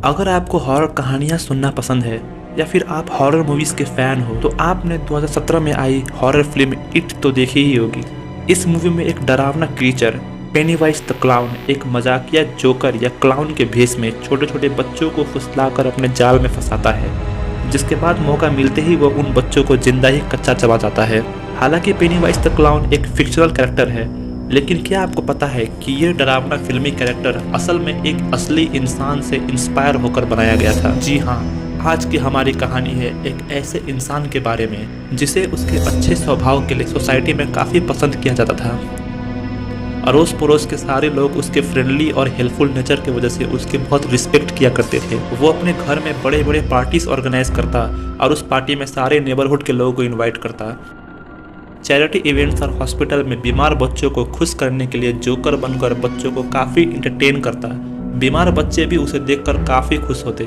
अगर आपको हॉरर कहानियाँ सुनना पसंद है या फिर आप हॉरर मूवीज़ के फ़ैन हो तो आपने 2017 में आई हॉरर फिल्म इट तो देखी ही होगी। इस मूवी में एक डरावना क्रीचर पेनीवाइज द क्लाउन एक मजाकिया जोकर या क्लाउन के भेष में छोटे छोटे बच्चों को फुसलाकर अपने जाल में फंसाता है, जिसके बाद मौका मिलते ही वो उन बच्चों को जिंदा ही कच्चा चबा जाता है। हालांकि पेनीवाइज द क्लाउन एक फिक्शनल कैरेक्टर है, लेकिन क्या आपको पता है कि ये डरावना फिल्मी कैरेक्टर असल में एक असली इंसान से इंस्पायर होकर बनाया गया था। जी हाँ, आज की हमारी कहानी है एक ऐसे इंसान के बारे में जिसे उसके अच्छे स्वभाव के लिए सोसाइटी में काफ़ी पसंद किया जाता था। अड़ोस पड़ोस के सारे लोग उसके फ्रेंडली और हेल्पफुल नेचर की वजह से उसके बहुत रिस्पेक्ट किया करते थे। वो अपने घर में बड़े बड़े पार्टीज ऑर्गेनाइज करता और उस पार्टी में सारे नेबरहुड के लोगों को इन्वाइट करता। चैरिटी इवेंट्स और हॉस्पिटल में बीमार बच्चों को खुश करने के लिए जोकर बनकर बच्चों को काफ़ी इंटरटेन करता। बीमार बच्चे भी उसे देखकर काफ़ी खुश होते।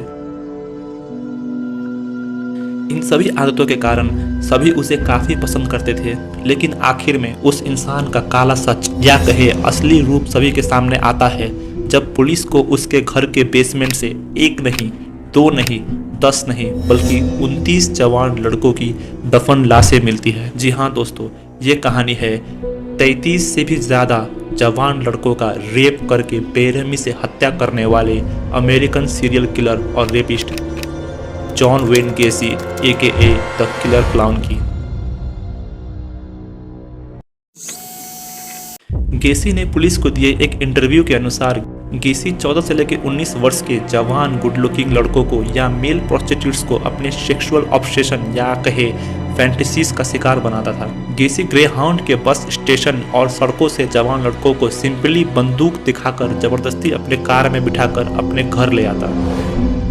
इन सभी आदतों के कारण सभी उसे काफ़ी पसंद करते थे, लेकिन आखिर में उस इंसान का काला सच या कहे असली रूप सभी के सामने आता है जब पुलिस को उसके घर के बेसमेंट से एक नहीं, दो नहीं, 10 नहीं बल्कि 29 जवान लड़कों की दफन लाशें मिलती है। जी हाँ दोस्तों, ये कहानी है 33 से भी ज़्यादा जवान लड़कों का रेप करके बेरहमी से हत्या करने वाले अमेरिकन सीरियल किलर और rapist John when गेसी AKA the killer clown की। गेसी ने पुलिस को दिए एक इंटरव्यू के अनुसार गेसी 14 से लेकर 19 वर्ष के जवान गुड लुकिंग लड़कों को या मेल प्रोस्टिट्यूट्स को अपने सेक्सुअल ऑब्सेशन या कहे फैंटेसीज का शिकार बनाता था। गेसी ग्रे हाउंड के बस स्टेशन और सड़कों से जवान लड़कों को सिंपली बंदूक दिखाकर जबरदस्ती अपने कार में बिठाकर अपने घर ले आता,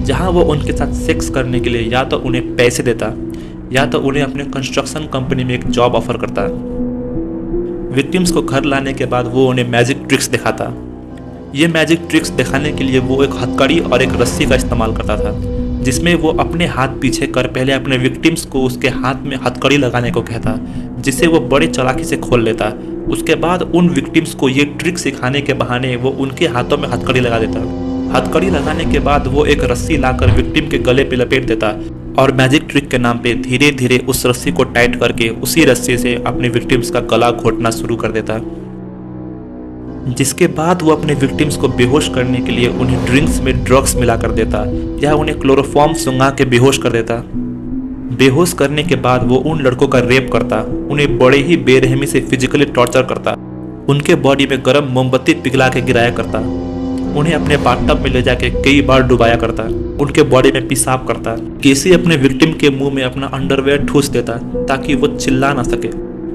जहां वो उनके साथ सेक्स करने के लिए या तो उन्हें पैसे देता या तो उन्हें अपने कंस्ट्रक्शन कंपनी में एक जॉब ऑफर करता। विक्टिम्स को घर लाने के बाद वो उन्हें मैजिक ट्रिक्स दिखाता। ये मैजिक ट्रिक्स दिखाने के लिए वो एक हथकड़ी और एक रस्सी का इस्तेमाल करता था, जिसमें वो अपने हाथ पीछे कर पहले अपने विक्टिम्स को उसके हाथ में हथकड़ी लगाने को कहता, जिसे वो बड़े चालाकी से खोल लेता। उसके बाद उन विक्टिम्स को ये ट्रिक सिखाने के बहाने वो उनके हाथों में हथकड़ी लगा देता। हथकड़ी लगाने के बाद वो एक रस्सी लाकर विक्टिम के गले पे लपेट देता और मैजिक ट्रिक के नाम पे धीरे धीरे उस रस्सी को टाइट करके उसी रस्सी से अपने विक्टिम्स का गला घोटना शुरू कर देता, जिसके बाद वो अपने विक्टिम्स को बेहोश करने के लिए उन्हें ड्रिंक्स में ड्रग्स मिला कर देता या उन्हें क्लोरोफॉर्म सुंघा के बेहोश कर देता। बेहोश करने के बाद वो उन लड़कों का रेप करता, उन्हें बड़े ही बेरहमी से फिजिकली टॉर्चर करता, उनके बॉडी में गर्म मोमबत्ती पिघला के गिराया करता, उन्हें अपने बाथटब में ले जाके कई बार डुबाया करता, उनके बॉडी में पेशाब करता। गेसी अपने विक्टिम के मुंह में अपना अंडरवेयर ठूस देता ताकि वो चिल्ला ना सके,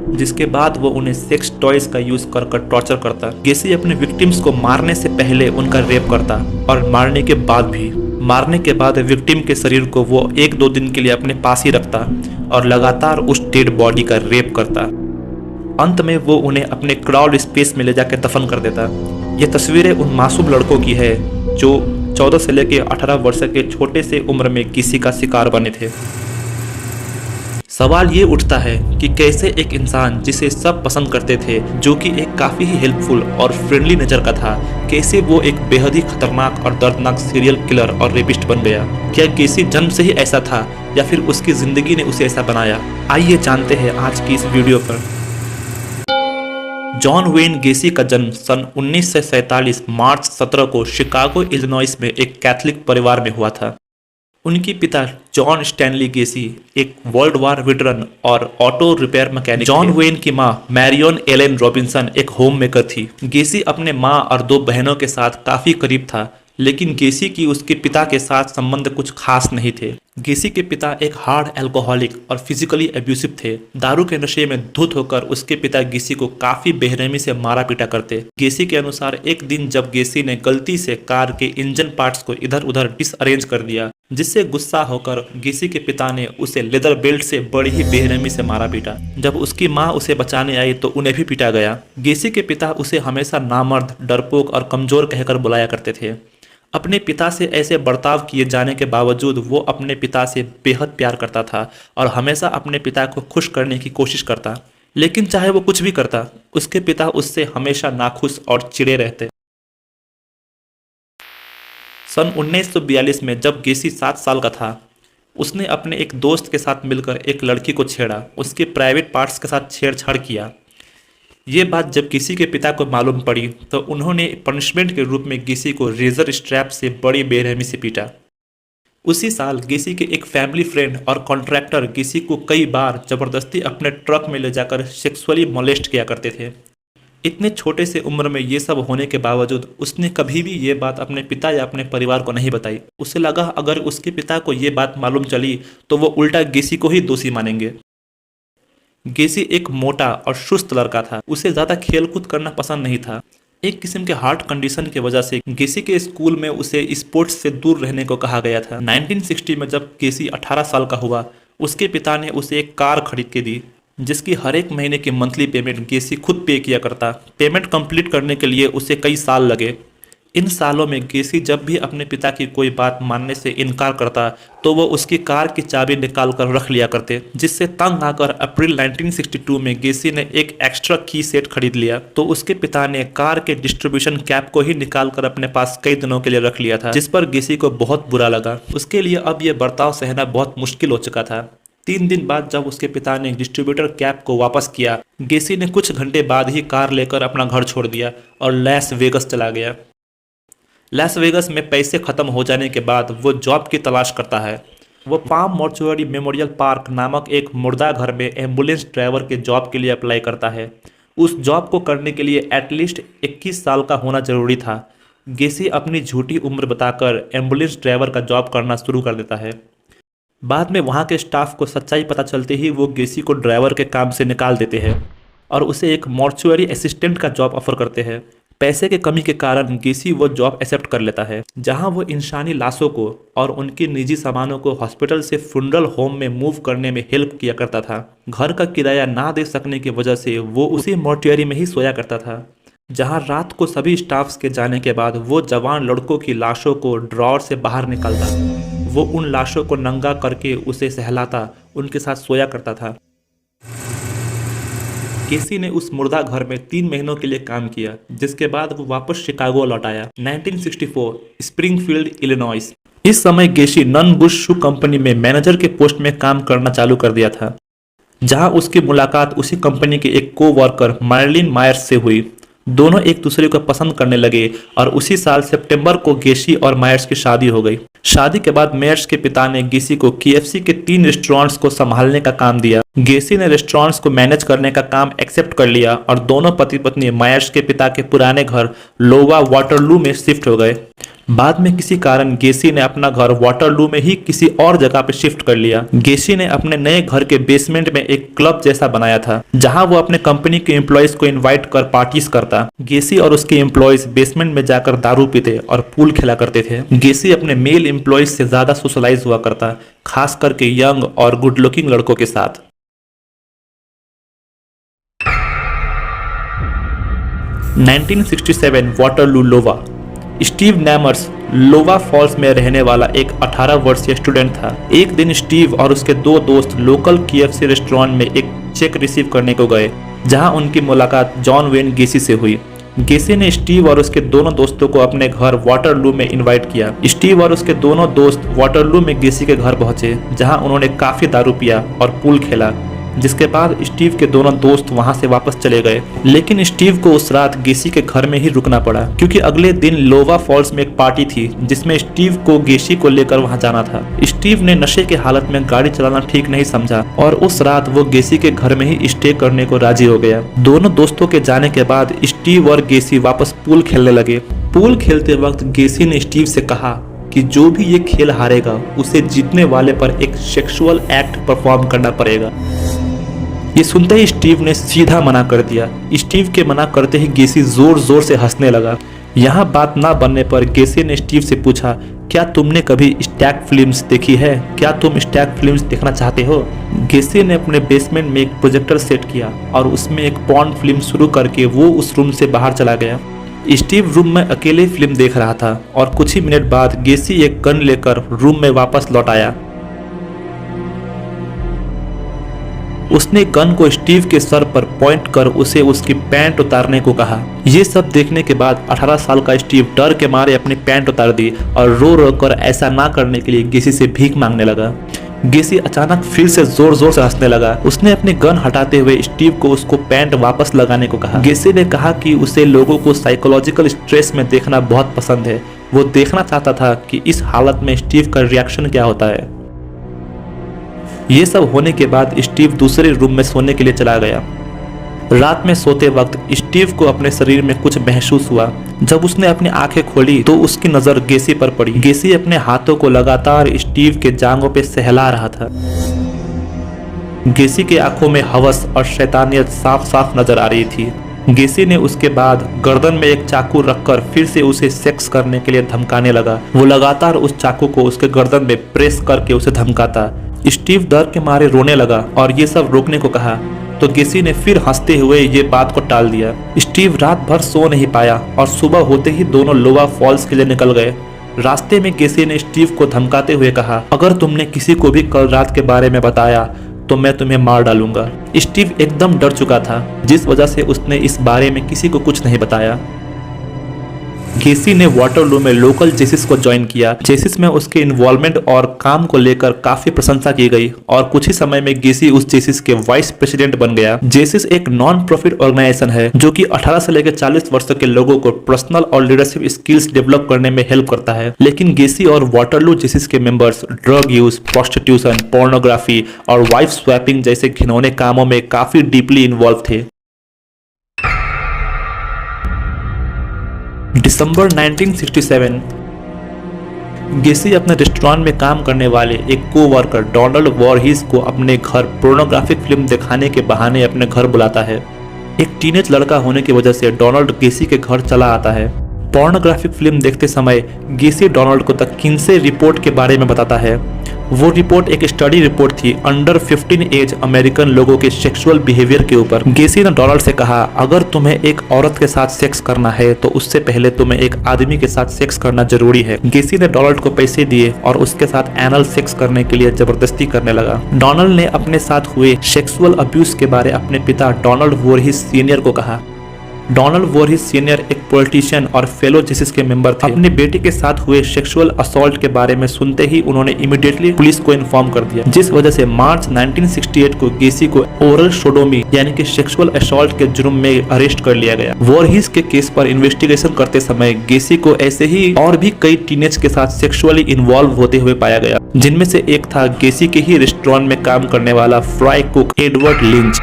जिसके बाद वो उन्हें सेक्स टॉयज का यूज कर टॉर्चर करता। गेसी अपने विक्टिम्स को मारने से पहले उनका रेप करता और मारने के बाद भी। मारने के बाद विक्टिम के शरीर को वो 1-2 दिन के लिए अपने पास ही रखता और लगातार उस डेड बॉडी का रेप करता। अंत में वो उन्हें अपने क्राउड स्पेस में ले जाकर दफन कर देता। ये तस्वीरें उन मासूम लड़कों की है जो 14 से लेकर 18 वर्ष के छोटे से उम्र में किसी का शिकार बने थे। सवाल ये उठता है कि कैसे एक इंसान जिसे सब पसंद करते थे, जो कि एक काफ़ी ही हेल्पफुल और फ्रेंडली नेचर का था, कैसे वो एक बेहद ही खतरनाक और दर्दनाक सीरियल किलर और रेपिस्ट बन गया। क्या गेसी जन्म से ही ऐसा था या फिर उसकी ज़िंदगी ने उसे ऐसा बनाया? आइए जानते हैं आज की इस वीडियो पर। जॉन वेन गेसी का जन्म सन 1947 मार्च 17 को शिकागो इलिनॉइस में एक कैथोलिक परिवार में हुआ था। उनके पिता जॉन स्टैनली गेसी एक वर्ल्ड वार वेटरन और auto repair mechanic. John when की मां मैरियन एलेन रॉबिन्सन एक होम मेकर थी। गेसी अपने मां और 2 बहनों के साथ काफी करीब था, लेकिन गेसी की उसके पिता के साथ संबंध कुछ खास नहीं थे। गेसी के पिता एक हार्ड अल्कोहलिक और फिजिकली एब्यूसिव थे। दारू के नशे में धुत होकर उसके पिता गेसी को काफी बेरहमी से मारा पीटा करते। गेसी के अनुसार एक दिन जब गेसी ने गलती से कार के इंजन पार्ट्स को इधर उधर डिसअरेंज कर दिया, जिससे गुस्सा होकर गेसी के पिता ने उसे लेदर बेल्ट से बड़ी ही बेरहमी से मारा पीटा। जब उसकी मां उसे बचाने आई तो उन्हें भी पीटा गया। गेसी के पिता उसे हमेशा नामर्द, डरपोक और कमजोर कहकर बुलाया करते थे। अपने पिता से ऐसे बर्ताव किए जाने के बावजूद वो अपने पिता से बेहद प्यार करता था और हमेशा अपने पिता को खुश करने की कोशिश करता, लेकिन चाहे वो कुछ भी करता, उसके पिता उससे हमेशा नाखुश और चिढ़े रहते। सन 1942 में जब गेसी 7 साल का था, उसने अपने एक दोस्त के साथ मिलकर एक लड़की को छेड़ा, उसके प्राइवेट पार्ट्स के साथ छेड़छाड़ किया। ये बात जब गेसी के पिता को मालूम पड़ी तो उन्होंने पनिशमेंट के रूप में गेसी को रेजर स्ट्रैप से बड़ी बेरहमी से पीटा। उसी साल गेसी के एक फैमिली फ्रेंड और कॉन्ट्रैक्टर गेसी को कई बार जबरदस्ती अपने ट्रक में ले जाकर सेक्सुअली मोलेस्ट किया करते थे। इतने छोटे से उम्र में ये सब होने के बावजूद उसने कभी भी ये बात अपने पिता या अपने परिवार को नहीं बताई। उसे लगा अगर उसके पिता को ये बात मालूम चली तो वो उल्टा गेसी को ही दोषी मानेंगे। गेसी एक मोटा और सुस्त लड़का था। उसे ज़्यादा खेलकूद करना पसंद नहीं था। एक किस्म के हार्ट कंडीशन की वजह से गेसी के स्कूल में उसे स्पोर्ट्स से दूर रहने को कहा गया था। 1960 में जब गेसी 18 साल का हुआ, उसके पिता ने उसे एक कार खरीद के दी, जिसकी हर एक महीने की मंथली पेमेंट गेसी खुद पे किया करता। पेमेंट कंप्लीट करने के लिए उसे कई साल लगे। इन सालों में गेसी जब भी अपने पिता की कोई बात मानने से इनकार करता तो वो उसकी कार की चाबी निकाल कर रख लिया करते, जिससे तंग आकर अप्रैल 1962 में गेसी ने एक एक्स्ट्रा की सेट खरीद लिया। तो उसके पिता ने कार के डिस्ट्रीब्यूशन कैप को ही निकाल कर अपने पास कई दिनों के लिए रख लिया था, जिस पर गेसी को बहुत बुरा लगा। उसके लिए अब यह बर्ताव सहना बहुत मुश्किल हो चुका था। 3 दिन बाद जब उसके पिता ने डिस्ट्रीब्यूटर कैप को वापस किया, गेसी ने कुछ घंटे बाद ही कार लेकर अपना घर छोड़ दिया और लैस वेगस चला गया। लास वेगस में पैसे खत्म हो जाने के बाद वो जॉब की तलाश करता है। वो पाम मॉर्चुअरी मेमोरियल पार्क नामक एक मुर्दा घर में एम्बुलेंस ड्राइवर के जॉब के लिए अप्लाई करता है। उस जॉब को करने के लिए एटलीस्ट 21 साल का होना जरूरी था। गेसी अपनी झूठी उम्र बताकर एम्बुलेंस ड्राइवर का जॉब करना शुरू कर देता है। बाद में वहाँ के स्टाफ को सच्चाई पता चलते ही वो गेसी को ड्राइवर के काम से निकाल देते हैं और उसे एक मॉर्चुअरी असिस्टेंट का जॉब ऑफर करते हैं। पैसे के कमी के कारण गेसी वो जॉब एक्सेप्ट कर लेता है, जहां वो इंसानी लाशों को और उनकी निजी सामानों को हॉस्पिटल से फ्यूनरल होम में मूव करने में हेल्प किया करता था। घर का किराया ना दे सकने की वजह से वो उसी मॉर्चुअरी में ही सोया करता था, जहां रात को सभी स्टाफ्स के जाने के बाद वो जवान लड़कों की लाशों को ड्रॉर से बाहर निकालता। वो उन लाशों को नंगा करके उसे सहलाता, उनके साथ सोया करता था। गेसी ने उस मुर्दा घर में 3 महीनों के लिए काम किया, जिसके बाद वो वापस शिकागो लौट आया। 1964 स्प्रिंगफील्ड इलिनॉइस। इस समय गेसी नन बुश शू कंपनी में मैनेजर के पोस्ट में काम करना चालू कर दिया था, जहां उसकी मुलाकात उसी कंपनी के एक को-वर्कर मार्लिन मायर्स से हुई। दोनों एक दूसरे को पसंद करने लगे और उसी साल सितंबर को गेसी और मायर्स की शादी हो गई। शादी के बाद मायर्स के पिता ने गेसी को KFC के 3 रेस्टोरेंट्स को संभालने का काम दिया। गेसी ने रेस्टोरेंट्स को मैनेज करने का काम एक्सेप्ट कर लिया और दोनों पति पत्नी मायर्स के पिता के पुराने घर लोवा वाटरलू में शिफ्ट हो गए। बाद में किसी कारण गेसी ने अपना घर वाटरलू में ही किसी और जगह पे शिफ्ट कर लिया। गेसी ने अपने नए घर के बेसमेंट में एक क्लब जैसा बनाया था, जहां वो अपने कंपनी के एम्प्लॉयज को इनवाइट कर पार्टीज करता। गेसी और उसके एम्प्लॉयज बेसमेंट में जाकर दारू पीते और पूल खेला करते थे। गेसी अपने मेल एम्प्लॉयज से ज्यादा सोशलाइज हुआ करता, खास करके यंग और गुड लुकिंग लड़कों के साथ। 1967 वाटरलू लोवा। स्टीव नैमर्स लोवा फॉल्स में रहने वाला एक 18 वर्षीय स्टूडेंट था। एक दिन स्टीव और उसके 2 दोस्त लोकल KFC रेस्टोरेंट में एक चेक रिसीव करने को गए, जहां उनकी मुलाकात जॉन वेन गेसी से हुई। गेसी ने स्टीव और उसके दोनों दोस्तों को अपने घर वाटरलू में इनवाइट किया। स्टीव और उसके दोनों दोस्त वाटरलू में गेसी के घर पहुंचे, जहां उन्होंने काफी दारू पिया और पूल खेला, जिसके बाद स्टीव के दोनों दोस्त वहां से वापस चले गए। लेकिन स्टीव को उस रात गेसी के घर में ही रुकना पड़ा, क्योंकि अगले दिन लोवा फॉल्स में एक पार्टी थी जिसमें स्टीव को गेसी को लेकर वहां जाना था। स्टीव ने नशे की हालत में गाड़ी चलाना ठीक नहीं समझा और उस रात वो गेसी के घर में ही स्टे करने को राजी हो गया। दोनों दोस्तों के जाने के बाद स्टीव और गेसी वापस पूल खेलने लगे। पूल खेलते वक्त गेसी ने स्टीव से कहा कि जो भी ये खेल हारेगा उसे जीतने वाले पर एक सेक्सुअल एक्ट परफॉर्म करना पड़ेगा। ये सुनते ही स्टीव ने सीधा मना कर दिया। स्टीव के मना करते ही गेसी जोर जोर से हंसने लगा। यहाँ बात ना बनने पर गेसी ने स्टीव से पूछा, क्या तुमने कभी स्टैक फिल्म्स देखी है? क्या तुम स्टैक फिल्म्स देखना चाहते हो? गेसी ने अपने बेसमेंट में एक प्रोजेक्टर सेट किया और उसमें एक पॉर्न फिल्म शुरू करके वो उस रूम से बाहर चला गया। स्टीव रूम में अकेले फिल्म देख रहा था और कुछ ही मिनट बाद गेसी एक गन लेकर रूम में वापस लौट आया। उसने गन को स्टीव के सर पर पॉइंट कर उसे उसकी पैंट उतारने को कहा। ये सब देखने के बाद 18 साल का स्टीव डर के मारे अपनी पैंट उतार दी और रो रो कर ऐसा ना करने के लिए गेसी से भीख मांगने लगा। गेसी अचानक फिर से जोर जोर से हंसने लगा। उसने अपनी गन हटाते हुए स्टीव को उसको पैंट वापस लगाने को कहा। गेसी ने कहा कि उसे लोगों को साइकोलॉजिकल स्ट्रेस में देखना बहुत पसंद है। वो देखना चाहता था कि इस हालत में स्टीव का रिएक्शन क्या होता है। ये सब होने के बाद स्टीव दूसरे रूम में सोने के लिए चला गया। रात में सोते वक्त स्टीव को अपने शरीर में कुछ महसूस हुआ। जब उसने अपनी आंखें खोली तो उसकी नजर गेसी पर पड़ी। गेसी अपने हाथों को लगातार स्टीव के जांघों पे सहला रहा था। गेसी के आंखों में हवस और शैतानियत साफ साफ नजर आ रही थी। गेसी ने उसके बाद गर्दन में एक चाकू रखकर फिर से उसे सेक्स करने के लिए धमकाने लगा। वो लगातार उस चाकू को उसके गर्दन में प्रेस करके उसे धमकाता। स्टीव डर के मारे रोने लगा और ये सब रोकने को कहा तो गेसी ने फिर हंसते हुए ये बात को टाल दिया। स्टीव रात भर सो नहीं पाया और सुबह होते ही दोनों लोवा फॉल्स के लिए निकल गए। रास्ते में गेसी ने स्टीव को धमकाते हुए कहा, अगर तुमने किसी को भी कल रात के बारे में बताया तो मैं तुम्हें मार डालूंगा। स्टीव एकदम डर चुका था, जिस वजह से उसने इस बारे में किसी को कुछ नहीं बताया। गेसी ने वाटरलू में लोकल जेसिस को ज्वाइन किया। जेसिस में उसके इन्वॉल्वमेंट और काम को लेकर काफी प्रशंसा की गई और कुछ ही समय में गेसी उस जेसिस के वाइस प्रेसिडेंट बन गया। जेसिस एक नॉन प्रॉफिट ऑर्गेनाइजेशन है जो कि 18 से लेकर 40 वर्ष तक के लोगों को पर्सनल और लीडरशिप स्किल्स डेवलप करने में हेल्प करता है। लेकिन गेसी और वाटरलू जेसिस के members drug use, prostitution, pornography और वाइफ स्वैपिंग जैसे घिनौने कामों में काफी डीपली इन्वॉल्व थे। दिसंबर 1967 गेसी अपने रेस्टोरेंट में काम करने वाले एक कोवर्कर डोनाल्ड वॉरहेस को अपने घर पोर्नोग्राफिक फिल्म दिखाने के बहाने अपने घर बुलाता है। एक टीनेज लड़का होने की वजह से डोनाल्ड गेसी के घर चला आता है। पोर्नोग्राफिक फिल्म देखते समय गेसी डोनाल्ड को द किन्से रिपोर्ट के बारे में बताता है। वो रिपोर्ट एक स्टडी रिपोर्ट थी अंडर 15 एज अमेरिकन लोगों के सेक्सुअल बिहेवियर के ऊपर। गेसी ने डोनाल्ड से कहा, अगर तुम्हें एक औरत के साथ सेक्स करना है तो उससे पहले तुम्हें एक आदमी के साथ सेक्स करना जरूरी है। गेसी ने डोनाल्ड को पैसे दिए और उसके साथ एनल सेक्स करने के लिए जबरदस्ती करने लगा। डोनाल्ड ने अपने साथ हुए सेक्सुअल अब्यूज के बारे अपने पिता डोनाल्ड वॉरहेस सीनियर को कहा। डोनाल्ड वॉरहेस सीनियर एक पॉलिटिशियन और फेलो जेसिस के मेंबर थे। अपनी बेटी के साथ हुए सेक्सुअल असॉल्ट के बारे में सुनते ही उन्होंने इमीडिएटली पुलिस को इन्फॉर्म कर दिया, जिस वजह से मार्च 1968 को गेसी को ओरल सोडोमी यानी कि सेक्सुअल असॉल्ट के जुर्म में अरेस्ट कर लिया गया। वॉरहेस के केस पर इन्वेस्टिगेशन करते समय गेसी को ऐसे ही और भी कई टीनेज के साथ सेक्सुअली इन्वॉल्व होते हुए पाया गया, जिनमें से एक था गेसी के ही रेस्टोरेंट में काम करने वाला फ्राई कुक एडवर्ड लिंच।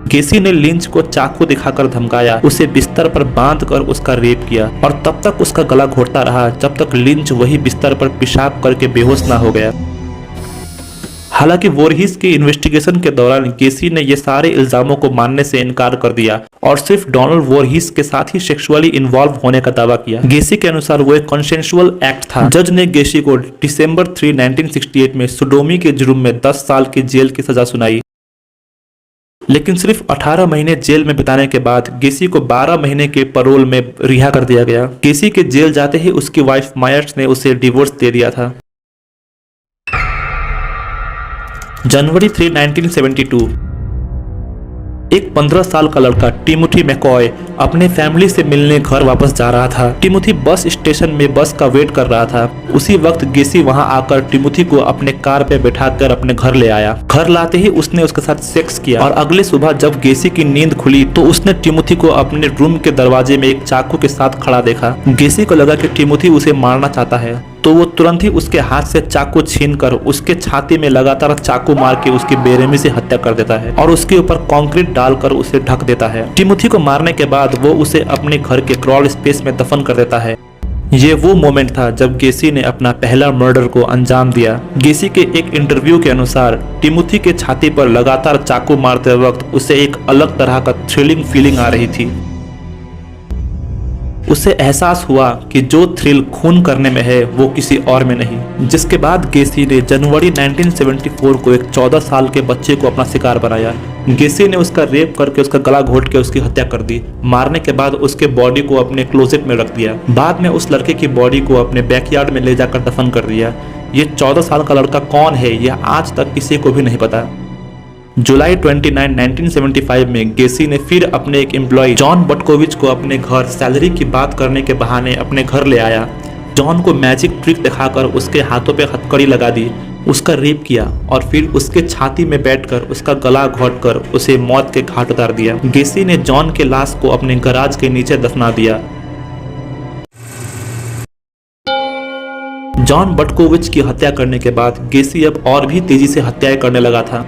गेसी ने लिंच को चाकू दिखाकर धमकाया, उसे बिस्तर पर बांधकर उसका रेप किया और तब तक उसका गला घोटता रहा जब तक लिंच वही बिस्तर पर पेशाब करके बेहोश ना हो गया। हालांकि वॉरहेस की इन्वेस्टिगेशन के दौरान गेसी ने ये सारे इल्जामों को मानने से इनकार कर दिया और सिर्फ डोनाल्ड वॉरहेस के साथ ही सेक्सुअली इन्वॉल्व होने का दावा किया। गेसी के अनुसार वो एक कंसेंसुअल एक्ट था। जज ने गेसी को दिसंबर 3, 1968 में सोडोमी के जुर्म में 10 साल की जेल की सजा सुनाई। लेकिन सिर्फ 18 महीने जेल में बिताने के बाद गेसी को 12 महीने के पैरोल में रिहा कर दिया गया। गेसी के जेल जाते ही उसकी वाइफ मायर्स ने उसे डिवोर्स दे दिया था। जनवरी 3, 1972 एक 15 साल का लड़का टिमोथी मैकॉय अपने फैमिली से मिलने घर वापस जा रहा था। टिमोथी बस स्टेशन में बस का वेट कर रहा था। उसी वक्त गेसी वहां आकर टिमोथी को अपने कार पे बैठाकर अपने घर ले आया। घर लाते ही उसने उसके साथ सेक्स किया और अगले सुबह जब गेसी की नींद खुली तो उसने टिमोथी को अपने रूम के दरवाजे में एक चाकू के साथ खड़ा देखा। गेसी को लगा कि टिमोथी उसे मारना चाहता है, तो वो तुरंत ही उसके हाथ से चाकू छीनकर उसके छाती में लगातार चाकू मार के उसकी बेरहमी से हत्या कर देता है और उसके ऊपर कंक्रीट डालकर उसे ढक देता है। टिमोथी को मारने के बाद वो उसे अपने घर के क्रॉल स्पेस में दफन कर देता है। ये वो मोमेंट था जब गेसी ने अपना पहला मर्डर को अंजाम दिया। गेसी के एक इंटरव्यू के अनुसार टिमोथी के छाती पर लगातार चाकू मारते वक्त उसे एक अलग तरह का थ्रिलिंग फीलिंग आ रही थी। उसे एहसास हुआ कि जो थ्रिल खून करने में है वो किसी और में नहीं। जिसके बाद गेसी ने जनवरी 1974 को एक 14 साल के बच्चे को अपना शिकार बनाया। गेसी ने उसका रेप करके उसका गला घोट के उसकी हत्या कर दी। मारने के बाद उसके बॉडी को अपने क्लोजेट में रख दिया। बाद में उस लड़के की बॉडी को अपने बैकयार्ड में ले जाकर दफन कर दिया। ये 14 साल का लड़का कौन है यह आज तक किसी को भी नहीं पता। जुलाई 29, 1975 में गेसी ने फिर अपने एक एम्प्लॉय जॉन बटकोविच को अपने घर सैलरी की बात करने के बहाने अपने घर ले आया। जॉन को मैजिक ट्रिक दिखाकर उसके हाथों पे हथकड़ी लगा दी, उसका रेप किया और फिर उसके छाती में बैठकर उसका गला घोंटकर उसे मौत के घाट उतार दिया। गेसी ने जॉन के लाश को अपने गराज के नीचे दफना दिया। जॉन बटकोविच की हत्या करने के बाद गेसी अब और भी तेजी से हत्याएं करने लगा था।